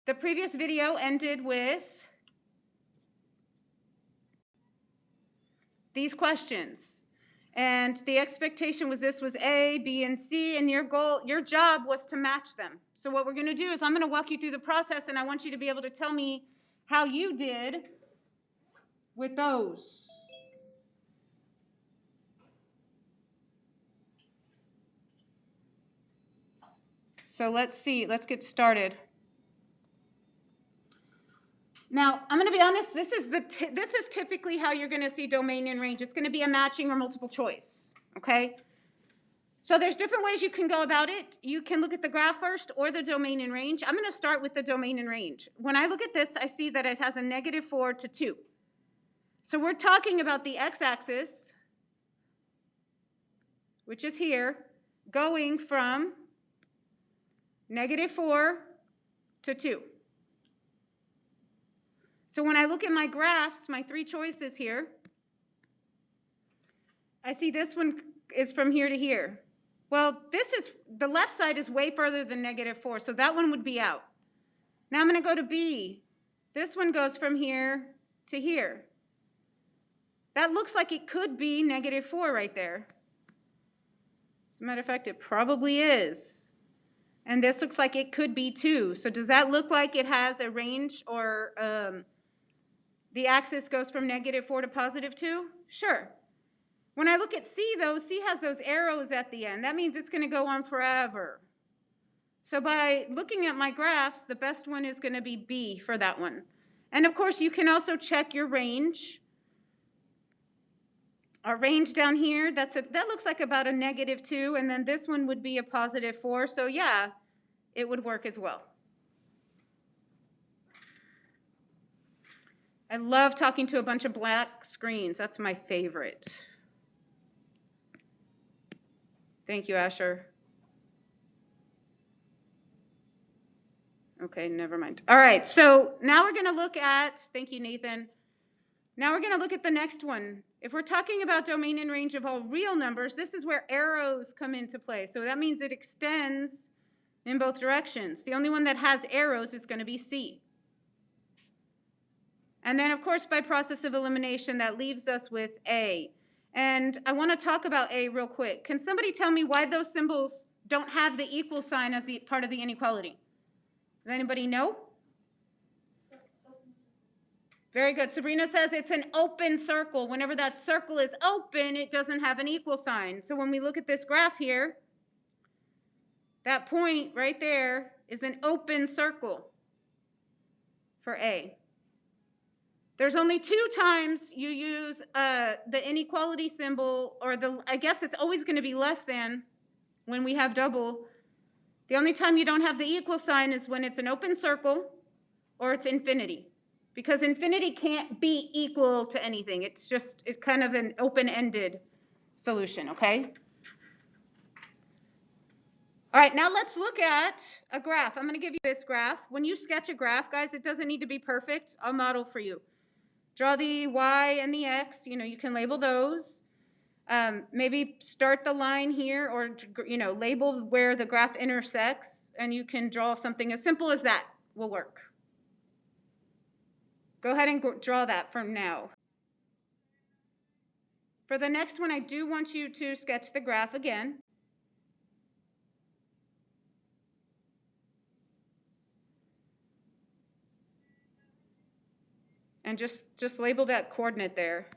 The previous video ended with these questions. And the expectation was this was A, B, and C, and your job was to match them. So what we're going to do is I'm going to walk you through the process, and I want you to be able to tell me how you did with those. So let's see. Let's get started. Now, I'm going to be honest, this is typically how you're going to see domain and range. It's going to be a matching or multiple choice, okay? So there's different ways you can go about it. You can look at the graph first or the domain and range. I'm going to start with the domain and range. When I look at this, I see that it has a -4 to 2. So we're talking about the x-axis, which is here, going from -4 to 2. So when I look at my graphs, my three choices here, I see this one is from here to here. Well, the left side is way further than -4, so that one would be out. Now I'm going to go to B. This one goes from here to here. That looks like it could be -4 right there. As a matter of fact, it probably is. And this looks like it could be 2. So does that look like it has a range or the axis goes from -4 to +2? Sure. When I look at C, though, C has those arrows at the end. That means it's going to go on forever. So by looking at my graphs, the best one is going to be B for that one. And of course, you can also check your range. Our range down here, that looks like about a -2, and then this one would be a +4. So yeah, it would work as well. I love talking to a bunch of black screens. That's my favorite. Thank you, Asher. Okay, never mind. All right, so now we're going to look at, thank you, Nathan. Now we're going to look at the next one. If we're talking about domain and range of all real numbers, this is where arrows come into play. So that means it extends in both directions. The only one that has arrows is going to be C. And then, of course, by process of elimination, that leaves us with A. And I want to talk about A real quick. Can somebody tell me why those symbols don't have the equal sign as the part of the inequality? Does anybody know? Very good. Sabrina says it's an open circle. Whenever that circle is open, it doesn't have an equal sign. So when we look at this graph here, that point right there is an open circle for A. There's only 2 times you use the inequality symbol, or I guess it's always going to be less than when we have double. The only time you don't have the equal sign is when it's an open circle or it's infinity. Because infinity can't be equal to anything. It's kind of an open-ended solution, okay? All right, now let's look at a graph. I'm going to give you this graph. When you sketch a graph, guys, it doesn't need to be perfect. I'll model for you. Draw the Y and the X. You can label those. Maybe start the line here, or label where the graph intersects, and you can draw something as simple as that will work. Go ahead and draw that from now. For the next one, I do want you to sketch the graph again. And just label that coordinate there.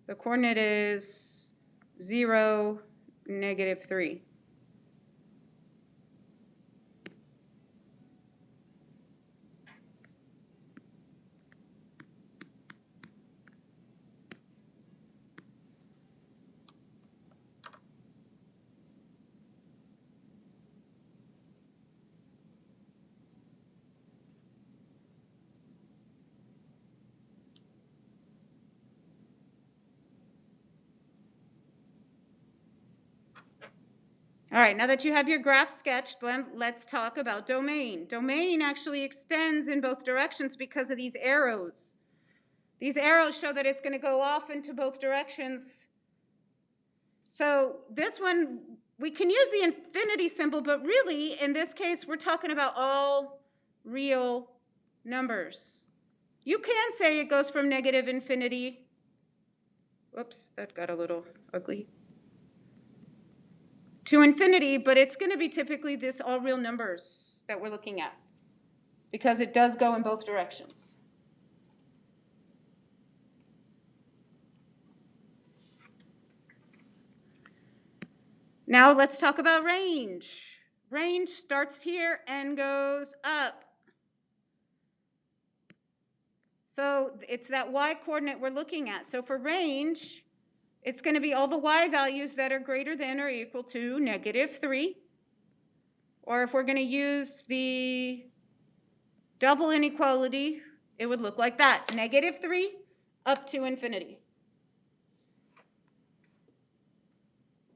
The coordinate is 0, -3. All right, now that you have your graph sketched, let's talk about domain. Domain actually extends in both directions because of these arrows. These arrows show that it's going to go off into both directions. So this one, we can use the infinity symbol, but really, in this case, we're talking about all real numbers. You can say it goes from negative infinity. Whoops, that got a little ugly. To infinity, but it's going to be typically this all real numbers that we're looking at because it does go in both directions. Now let's talk about range. Range starts here and goes up. So it's that y coordinate we're looking at. So for range, it's going to be all the y values that are greater than or equal to -3. Or if we're going to use the double inequality, it would look like that. -3 up to infinity.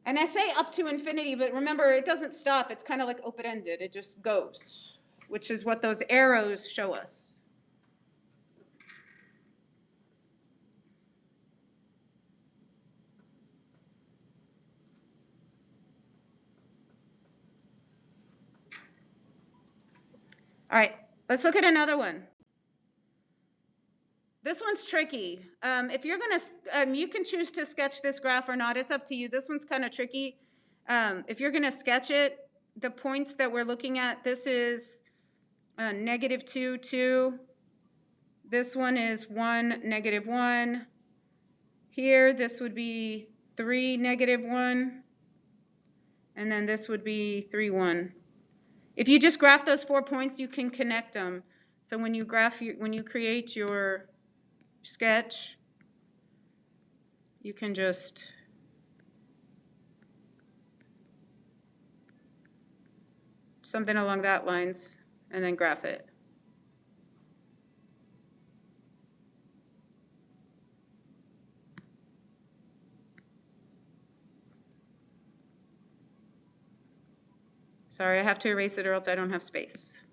And I say up to infinity, but remember, it doesn't stop. It's kind of like open-ended. It just goes, which is what those arrows show us. All right, let's look at another one. This one's tricky. If you're gonna, you can choose to sketch this graph or not. It's up to you. This one's kind of tricky. If you're gonna sketch it, the points that we're looking at, this is -2, 2. This one is 1, -1. Here, this would be 3, -1. And then this would be 3, 1. If you just graph those 4 points, you can connect them. So when you create your sketch, you can just something along that lines and then graph it. Sorry, I have to erase it or else I don't have space.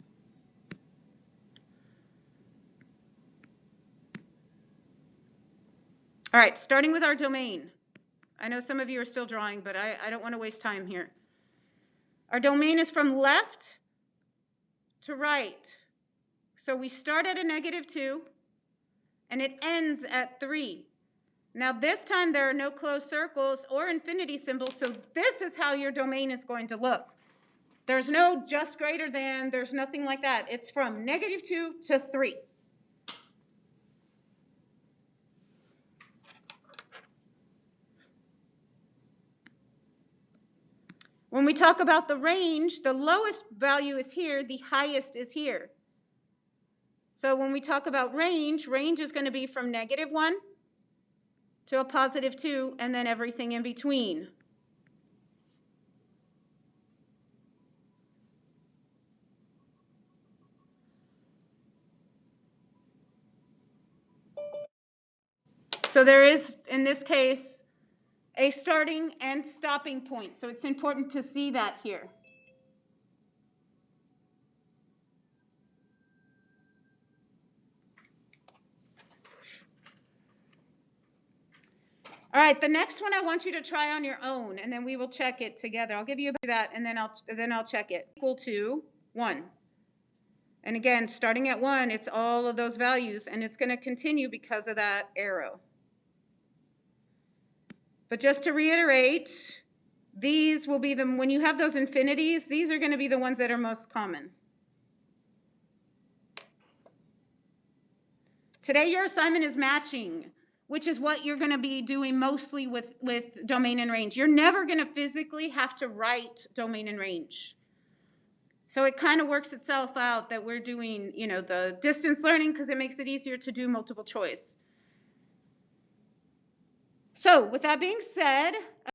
All right, starting with our domain. I know some of you are still drawing, but I don't want to waste time here. Our domain is from left to right. So we start at a -2, and it ends at 3. Now this time there are no closed circles or infinity symbols, so this is how your domain is going to look. There's no just greater than, there's nothing like that. It's from -2 to 3. When we talk about the range, the lowest value is here, the highest is here. So when we talk about range, range is going to be from -1 to a +2, and then everything in between. So there is, in this case, a starting and stopping point. So it's important to see that here. All right, the next one I want you to try on your own, and then we will check it together. I'll give you that, and then I'll check it. Equal to 1. And again, starting at 1, it's all of those values, and it's going to continue because of that arrow. But just to reiterate, these will be when you have those infinities, these are going to be the ones that are most common. Today your assignment is matching, which is what you're going to be doing mostly with domain and range. You're never going to physically have to write domain and range. So it kind of works itself out that we're doing, the distance learning because it makes it easier to do multiple choice. So with that being said,